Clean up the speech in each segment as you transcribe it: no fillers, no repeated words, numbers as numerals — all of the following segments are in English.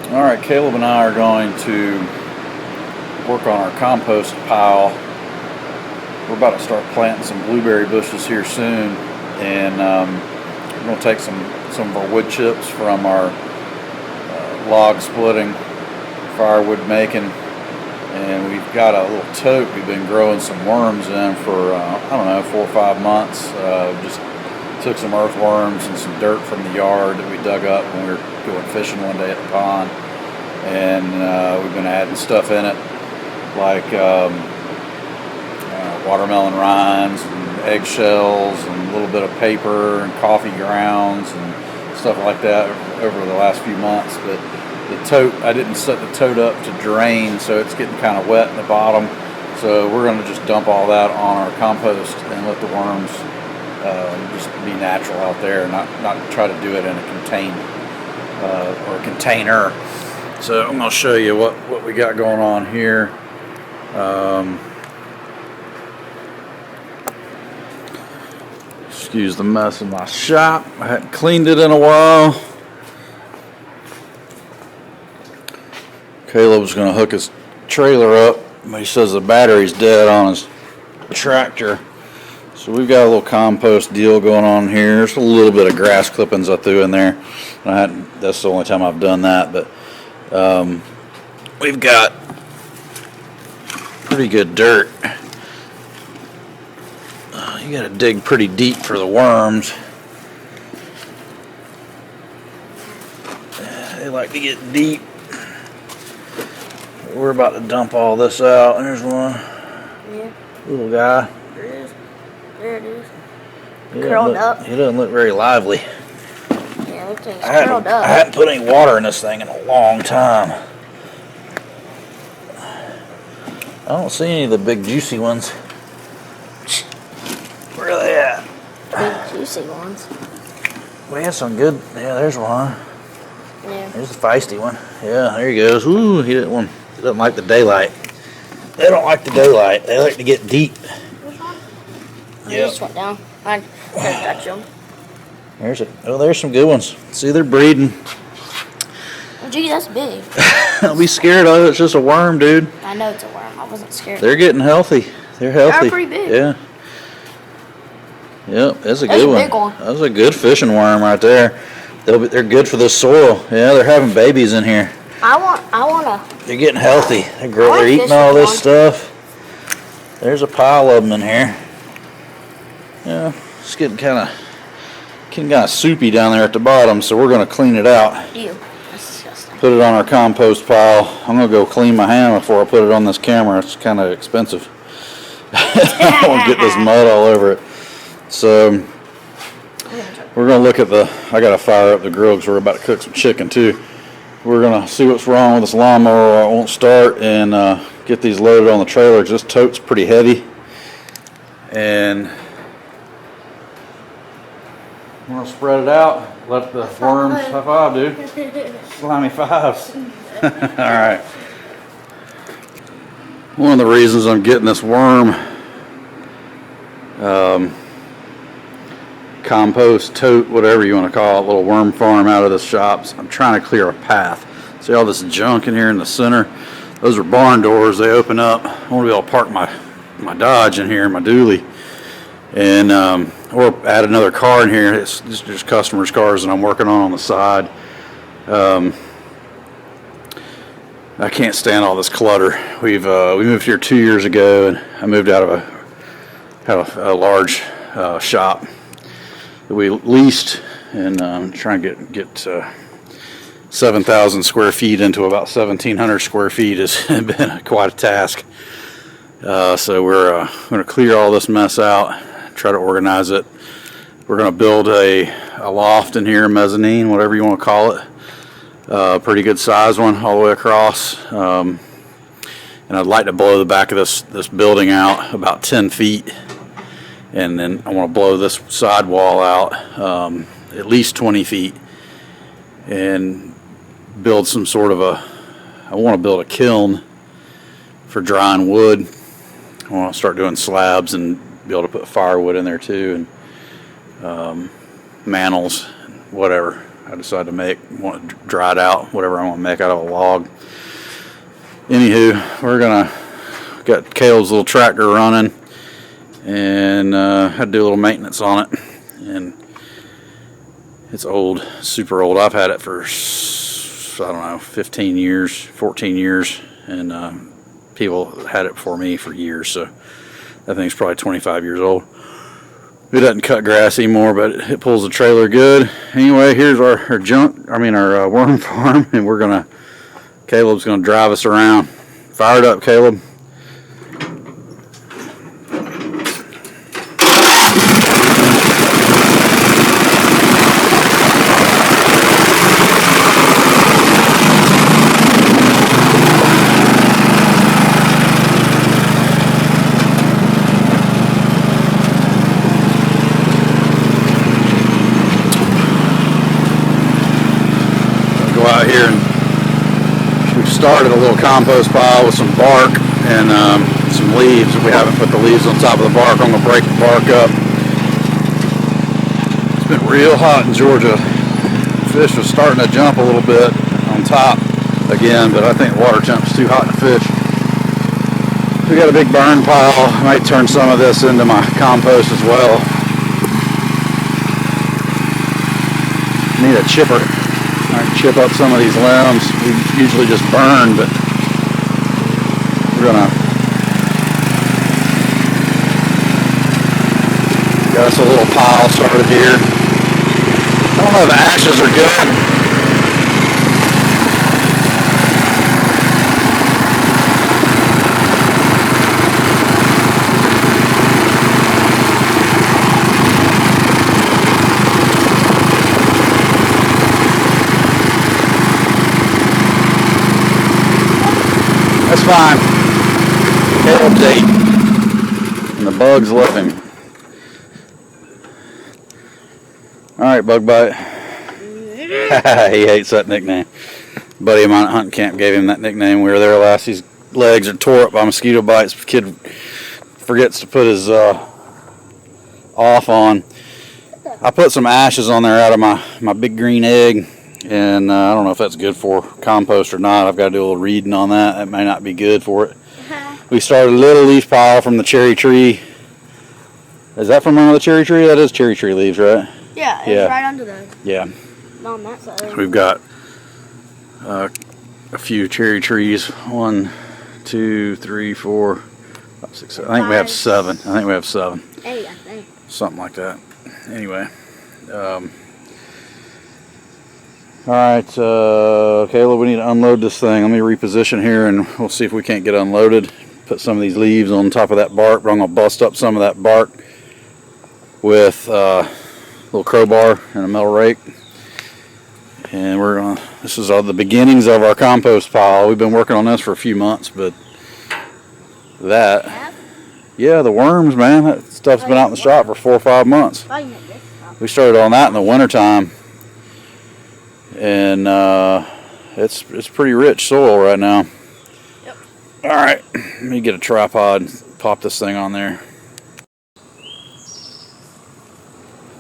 Alright, Caleb and I are going to work on our compost pile. We're about to start planting some blueberry bushes here soon, and we're going to take some of our wood chips from our log splitting, firewood making, and we've got a little tote we've been growing some worms in for, I don't know, 4 or 5 months. Just took some earthworms and some dirt from the yard that we dug up when we were going fishing one day at the pond, and we've been adding stuff in it like watermelon rinds and eggshells and a little bit of paper and coffee grounds and stuff like that over the last few months. But the tote, I didn't set the tote up to drain, so it's getting kind of wet in the bottom. So we're going to just dump all that on our compost and let the worms just be natural out there, not try to do it in a contained or a container. So I'm going to show you what we got going on here. Excuse the mess in my shop. I hadn't cleaned it in a while. Caleb's going to hook his trailer up. He says the battery's dead on his tractor. So we've got a little compost deal going on here. There's a little bit of grass clippings I threw in there. That's the only time I've done that, but we've got pretty good dirt. You got to dig pretty deep for the worms. They like to get deep. We're about to dump all this out. There's one. Yeah. Little guy. There it is. There it is. Curled up. He doesn't look very lively. Yeah, it looks like it's curled up. I hadn't put any water in this thing in a long time. I don't see any of the big juicy ones. Where are they at? Big juicy ones. We had some good. Yeah, there's one. Yeah. There's the feisty one. Yeah, there he goes. Ooh, he doesn't like the daylight. They don't like the daylight. They like to get deep. Which one? Oh, Yeah. he just went down. I couldn't touch him. There's some good ones. See, they're breeding. Oh, gee, that's big. Don't be scared of it. It's just a worm, dude. I know it's a worm. I wasn't scared. They're getting healthy. They're healthy. They're pretty big. Yeah. Yep, that's a That's good a one. big one. That's a good fishing worm right there. They're good for this soil. Yeah, they're having babies in here. I wanna. They're getting healthy. They're I eating fish all with this one. stuff. There's a pile of them in here. Yeah, it's getting kind of soupy down there at the bottom, so we're going to clean it out. Ew, that's disgusting. Put it on our compost pile. I'm going to go clean my hand before I put it on this camera. It's kind of expensive. I don't want to get this mud all over it. So we're going to look at I got to fire up the grill because we're about to cook some chicken too. We're going to see what's wrong with this lawnmower. I won't start and get these loaded on the trailer because this tote's pretty heavy. And we're going to spread it out. Let the worms, high five, dude. Slimy fives. All right. One of the reasons I'm getting this worm compost tote, whatever you want to call it, little worm farm out of the shops. I'm trying to clear a path. See all this junk in here in the center? Those are barn doors. They open up. I want to be able to park my Dodge in here, my dually, and or add another car in here. It's just customers' cars that I'm working on the side. I can't stand all this clutter. We moved here 2 years ago, and I moved out of a large shop that we leased, and trying to get 7,000 square feet into about 1,700 square feet has been quite a task. So we're going to clear all this mess out, try to organize it. We're going to build a loft in here, mezzanine, whatever you want to call it. Pretty good size one all the way across. And I'd like to blow the back of this building out about 10 feet. And then I want to blow this side wall out at least 20 feet and build some sort of I want to build a kiln for drying wood. I want to start doing slabs and be able to put firewood in there too, and mantles, whatever. I decided to want to dry it out, whatever I want to make out of a log. Anywho, got Caleb's little tractor running, and had to do a little maintenance on it. And it's old, super old. I've had it for, I don't know, 15 years, 14 years, and people had it before me for years, so that thing's probably 25 years old. It doesn't cut grass anymore, but it pulls the trailer good. Anyway, here's our worm farm, and Caleb's gonna drive us around. Fire it up, Caleb. Out here, and we've started a little compost pile with some bark and some leaves. We haven't put the leaves on top of the bark. I'm going to break the bark up. It's been real hot in Georgia. Fish was starting to jump a little bit on top again, but I think the water temp's too hot to fish. We got a big burn pile. I might turn some of this into my compost as well. Need a chipper. I can chip up some of these limbs. We usually just burn, but we're gonna got us a little pile started here. I don't know if the ashes are good. That's fine. Caleb's 8. And the bugs love him. Alright, Bug Bite. He hates that nickname. A buddy of mine at hunting camp gave him that nickname. We were there last. His legs are tore up by mosquito bites. The kid forgets to put his off on. I put some ashes on there out of my big green egg. And I don't know if that's good for compost or not. I've got to do a little reading on that. That may not be good for it. We started a little leaf pile from the cherry tree. Is that from one of the cherry tree? That is cherry tree leaves, right? Yeah, it's right under those. Yeah. On that side. So we've got a few cherry trees. 1, 2, 3, 4, 5, 6, 7. I think we have 7. 8, I think. Something like that. Anyway. Alright, Caleb, we need to unload this thing. Let me reposition here and we'll see if we can't get unloaded. Put some of these leaves on top of that bark, but I'm going to bust up some of that bark with a little crowbar and a metal rake. And this is the beginnings of our compost pile. We've been working on this for a few months, but yeah, the worms, man, that stuff's been out in the shop for 4 or 5 months. We started on that in the wintertime. And it's pretty rich soil right now. Yep. All right, let me get a tripod and pop this thing on there.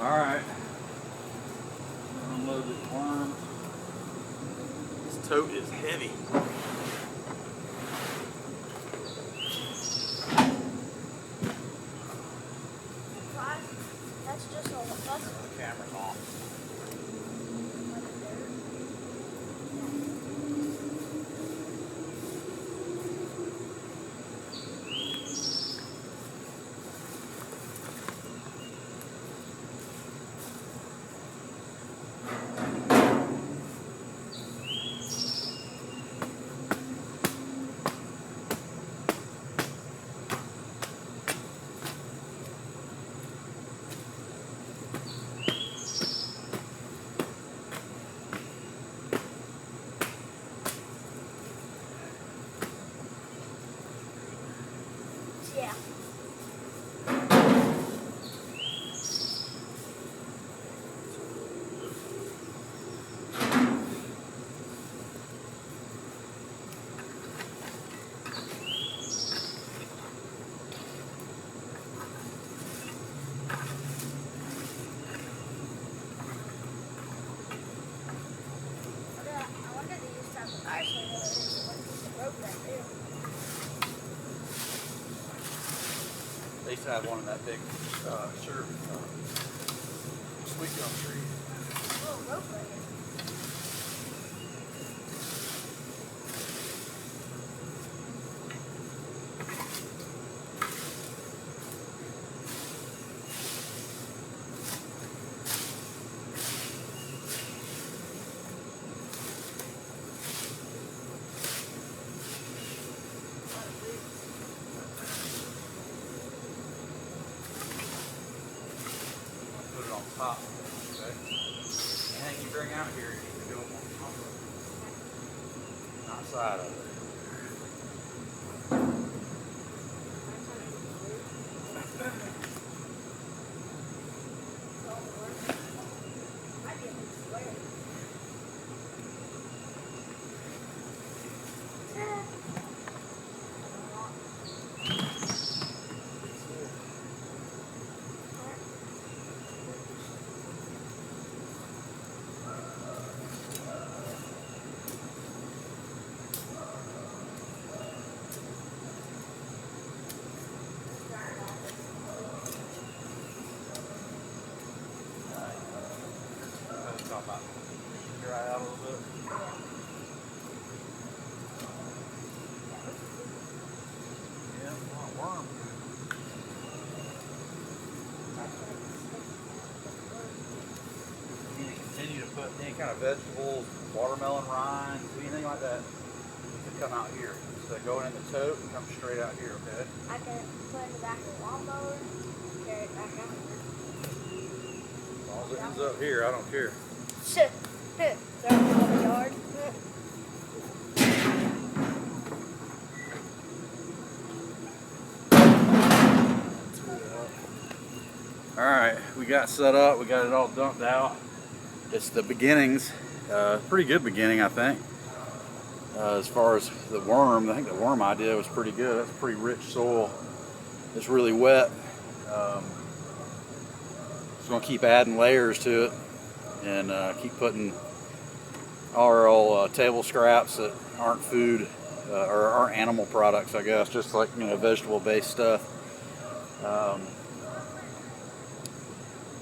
All right, unload this worm. This tote is heavy. That's just all the bus. Camera's on. They used to have one in that big, sweet gum tree. Oh, go for it. Put it on top. Okay. Anything you bring out here, you need to go on top of it. Outside of it. Talk about dry out a little bit. Yeah, a lot of worm. You need to continue to put any kind of vegetables, watermelon rinds, anything like that to come out here. So going in the tote and come straight out here, okay? I can put in the back of the lawnmower, carry it back out here. As long as it ends up here, I don't care. Shit. Throw it in the yard. All right, we got set up. We got it all dumped out. It's the beginnings. Pretty good beginning, I think. As far as the worm, I think the worm idea was pretty good. That's pretty rich soil. It's really wet. Just gonna keep adding layers to it and keep putting our old table scraps that aren't food or aren't animal products, I guess, just like, you know, vegetable-based stuff.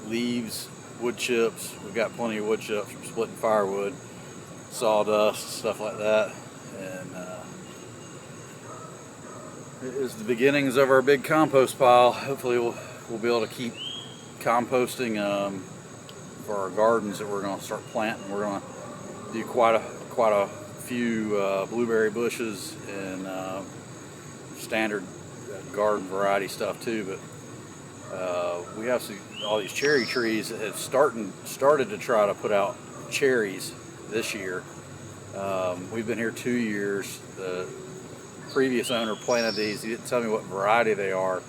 Leaves, wood chips. We've got plenty of wood chips from splitting firewood, sawdust, stuff like that. And it is the beginnings of our big compost pile. Hopefully we'll be able to keep composting for our gardens that we're going to start planting. We're going to do quite a few blueberry bushes and standard garden variety stuff too. But we have all these cherry trees that have started to try to put out cherries this year. We've been here 2 years. The previous owner planted these. He didn't tell me what variety they are,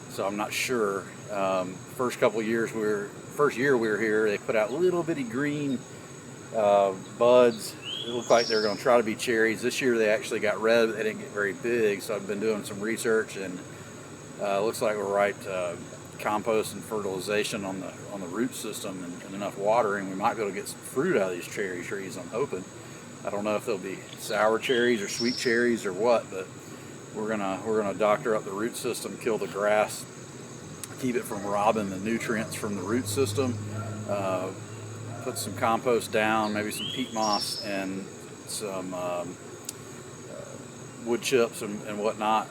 so I'm not sure. First year we were here, they put out little bitty green buds. It looked like they were going to try to be cherries. This year they actually got red, but they didn't get very big. So I've been doing some research, and looks like we're right. Compost and fertilization on the root system and enough watering, we might be able to get some fruit out of these cherry trees. I'm hoping. I don't know if they'll be sour cherries or sweet cherries or what, but we're gonna doctor up the root system, kill the grass, keep it from robbing the nutrients from the root system. Put some compost down, maybe some peat moss and some wood chips and whatnot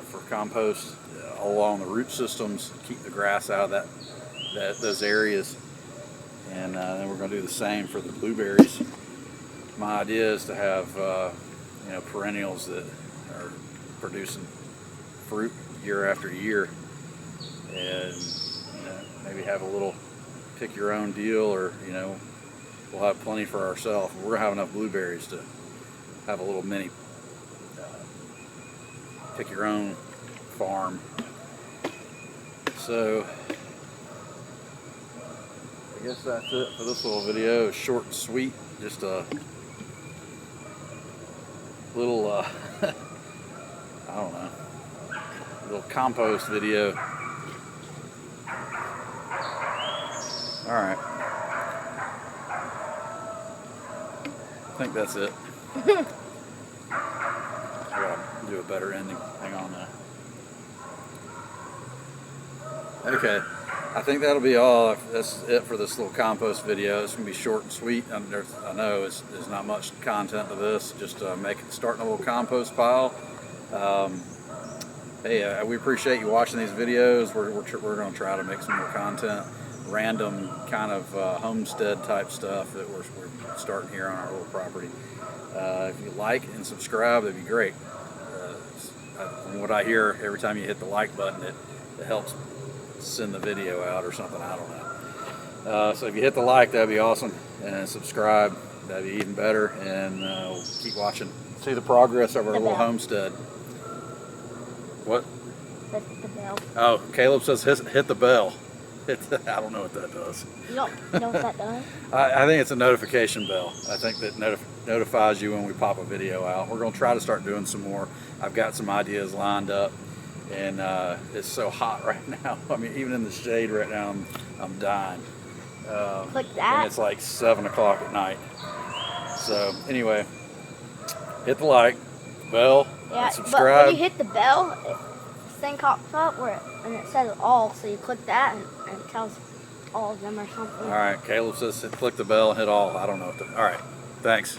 for compost along the root systems, keep the grass out of those areas, and then we're going to do the same for the blueberries. My idea is to have perennials that are producing fruit year after year, and maybe have a little pick your own deal, or we'll have plenty for ourselves. We're gonna have enough blueberries to have a little mini pick your own farm. So I guess that's it for this little video. It's short and sweet, just a little I don't know, little compost video. All right, I think that's it. I gotta do a better ending. Hang on now. Okay, I think that'll be all. That's it for this little compost video. It's gonna be short and sweet. I know there's not much content to this. Just starting a little compost pile. Hey, we appreciate you watching these videos. We're gonna try to make some more content, random kind of homestead type stuff that we're starting here on our little property. If you like and subscribe, that'd be great. From what I hear, every time you hit the like button, it helps send the video out or something. I don't know. So if you hit the like, that'd be awesome, and subscribe, that'd be even better. And we'll keep watching, see the progress of our little homestead. What? Hit the bell. Oh, Caleb says hit the bell. I don't know what that does. You don't know what that does? I think it's a notification bell. I think that notifies you when we pop a video out. We're going to try to start doing some more. I've got some ideas lined up, and it's so hot right now. I mean, even in the shade right now, I'm dying. Click that. And it's like 7 o'clock at night. So anyway, hit the like, bell, Yeah, and subscribe. but when you hit the bell, this thing pops up and it says all, so you click that and it tells all of them or something. All right, Caleb says click the bell and hit all. I don't know what to. All right, thanks.